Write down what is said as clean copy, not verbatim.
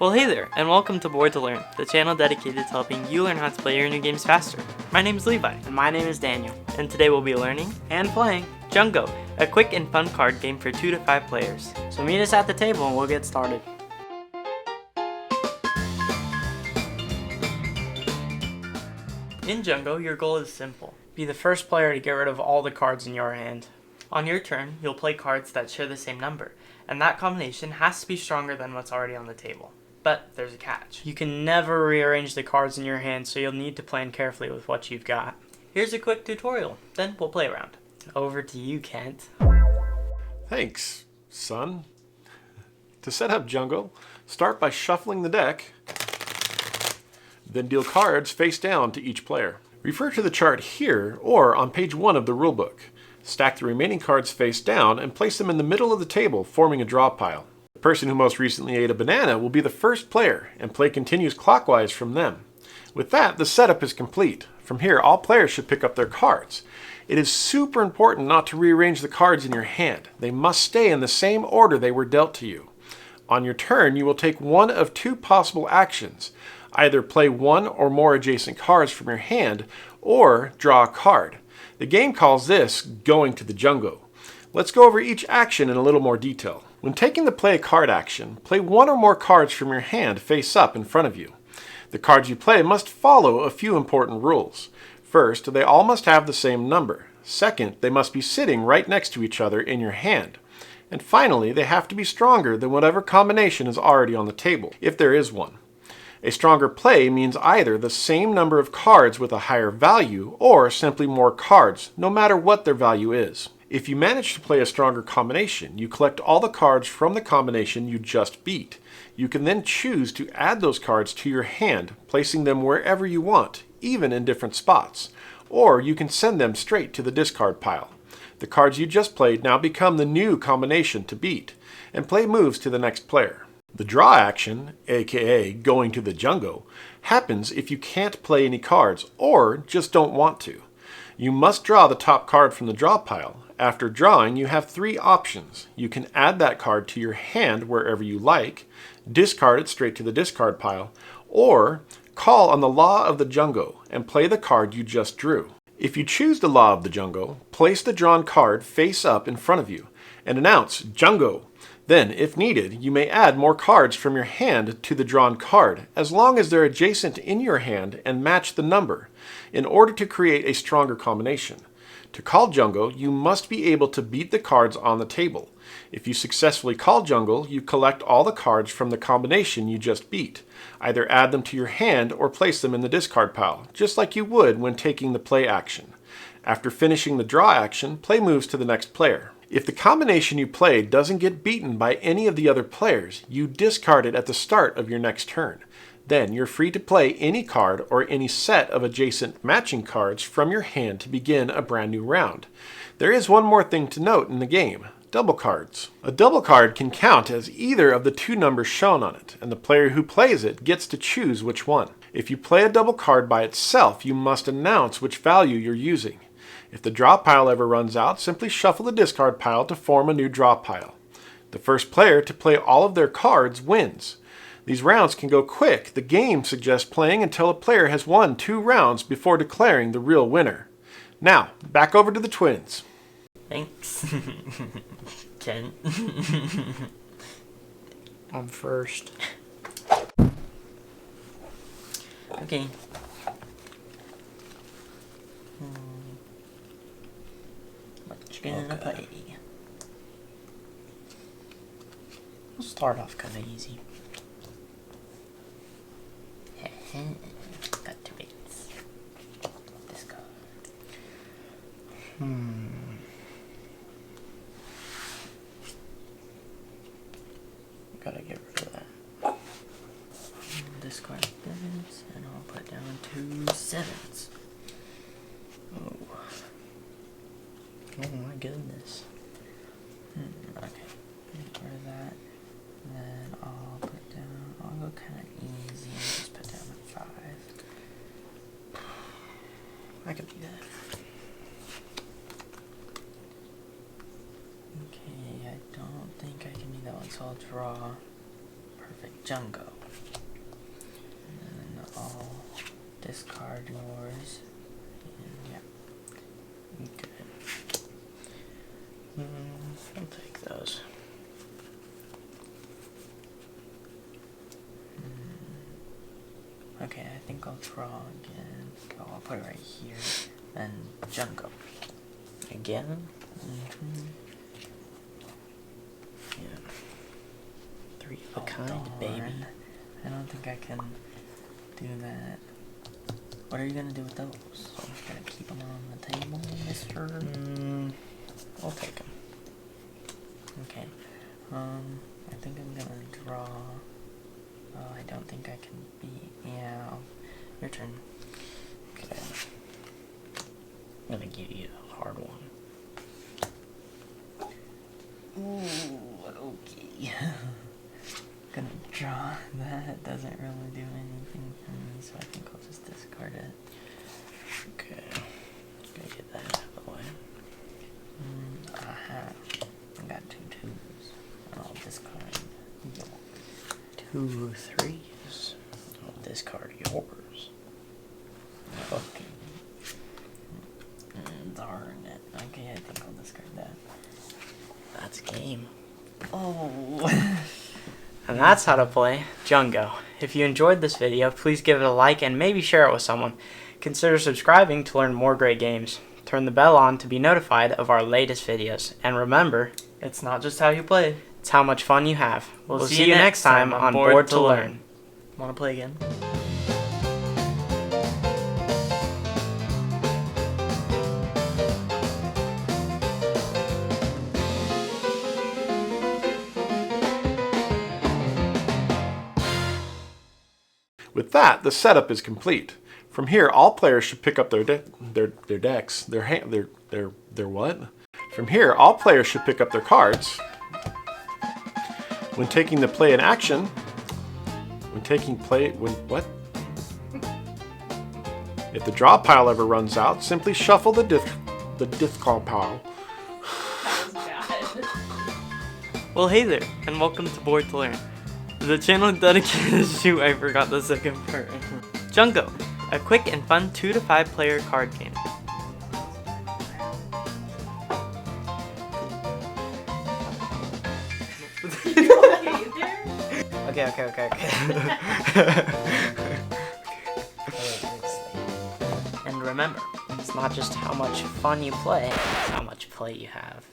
Well, hey there, and welcome to Board to Learn, the channel dedicated to helping you learn how to play your new games faster. My name is Levi. And my name is Daniel. And today we'll be learning And playing. Jungo, a quick and fun card game for 2 to 5 players. So meet us at the table and we'll get started. In Jungo, your goal is simple. Be the first player to get rid of all the cards in your hand. On your turn, you'll play cards that share the same number, and that combination has to be stronger than what's already on the table. But there's a catch. You can never rearrange the cards in your hand, so you'll need to plan carefully with what you've got. Here's a quick tutorial, then we'll play around. Over to you, Kent. Thanks, son. To set up Jungo, start by shuffling the deck, then deal cards face down to each player. Refer to the chart here or on page 1 of the rulebook. Stack the remaining cards face down and place them in the middle of the table, forming a draw pile. The person who most recently ate a banana will be the first player, and play continues clockwise from them. With that, the setup is complete. From here, all players should pick up their cards. It is super important not to rearrange the cards in your hand. They must stay in the same order they were dealt to you. On your turn, you will take one of 2 possible actions. Either play one or more adjacent cards from your hand, or draw a card. The game calls this going to the Jungo. Let's go over each action in a little more detail. When taking the play a card action, play one or more cards from your hand face up in front of you. The cards you play must follow a few important rules. First, they all must have the same number. Second, they must be sitting right next to each other in your hand. And finally, they have to be stronger than whatever combination is already on the table, if there is one. A stronger play means either the same number of cards with a higher value or simply more cards, no matter what their value is. If you manage to play a stronger combination, you collect all the cards from the combination you just beat. You can then choose to add those cards to your hand, placing them wherever you want, even in different spots. Or you can send them straight to the discard pile. The cards you just played now become the new combination to beat, and play moves to the next player. The draw action, aka going to the Jungo, happens if you can't play any cards or just don't want to. You must draw the top card from the draw pile. After drawing, you have 3 options. You can add that card to your hand wherever you like, discard it straight to the discard pile, or call on the Law of the Jungo and play the card you just drew. If you choose the Law of the Jungo, place the drawn card face up in front of you and announce Jungo. Then, if needed, you may add more cards from your hand to the drawn card, as long as they're adjacent in your hand and match the number, in order to create a stronger combination. To call Jungo, you must be able to beat the cards on the table. If you successfully call Jungo, you collect all the cards from the combination you just beat. Either add them to your hand or place them in the discard pile, just like you would when taking the play action. After finishing the draw action, play moves to the next player. If the combination you played doesn't get beaten by any of the other players, you discard it at the start of your next turn. Then you're free to play any card or any set of adjacent matching cards from your hand to begin a brand new round. There is one more thing to note in the game: double cards. A double card can count as either of the 2 numbers shown on it, and the player who plays it gets to choose which one. If you play a double card by itself, you must announce which value you're using. If the draw pile ever runs out, simply shuffle the discard pile to form a new draw pile. The first player to play all of their cards wins. These rounds can go quick. The game suggests playing until a player has won 2 rounds before declaring the real winner. Now, back over to the twins. Thanks. Ken. I'm first. Okay. What you gonna play? We'll start off kind of easy. Got 2 bits. Discard. Gotta get rid of that. Discard this, and I'll put down 2 7s. Oh. Oh my goodness. Okay. Get rid of that. Then I'll go kind of easy and just put down a 5. I could do that. Okay, I don't think I can do that one, so I'll draw Perfect Jungo. discard yours. And yeah. Okay. I'll take those. Okay, I think I'll draw again. Oh, I'll put it right here. Then Jungo. Again? Mm-hmm. Yeah. Three of a Oh, kind, darn. baby. I don't think I can do that. What are you gonna do with those? I'm just gonna keep them on the table, mister? I'll take them. Okay. I think I'm gonna draw. Oh, I don't think I can be. Yeah. Your turn. Okay. I'm gonna give you a hard one. Ooh, okay. Gonna draw that. Doesn't really do anything for me, so I think I'll just discard it. Okay. Gonna get that out of the way. I got 2 twos. And I'll discard yours. 2 threes. I'll discard yours. Okay. Darn it. Okay, I think I'll discard that. That's game. Oh. And that's how to play Jungo. If you enjoyed this video, please give it a like and maybe share it with someone. Consider subscribing to learn more great games. Turn the bell on to be notified of our latest videos. And remember, It's not just how you play. it's how much fun you have. We'll see you next time on Board to Learn. Wanna play again? With that, the setup is complete. From here, all players should pick up their decks. Their what? From here, all players should pick up their cards. When taking the play in action, what? If the draw pile ever runs out, simply shuffle the discard pile. Well, hey there, and welcome to Board to Learn, the channel dedicated to, I forgot the second part. Jungo, a quick and fun 2 to 5 player card game. Okay. And remember, it's not just how much fun you play, it's how much play you have.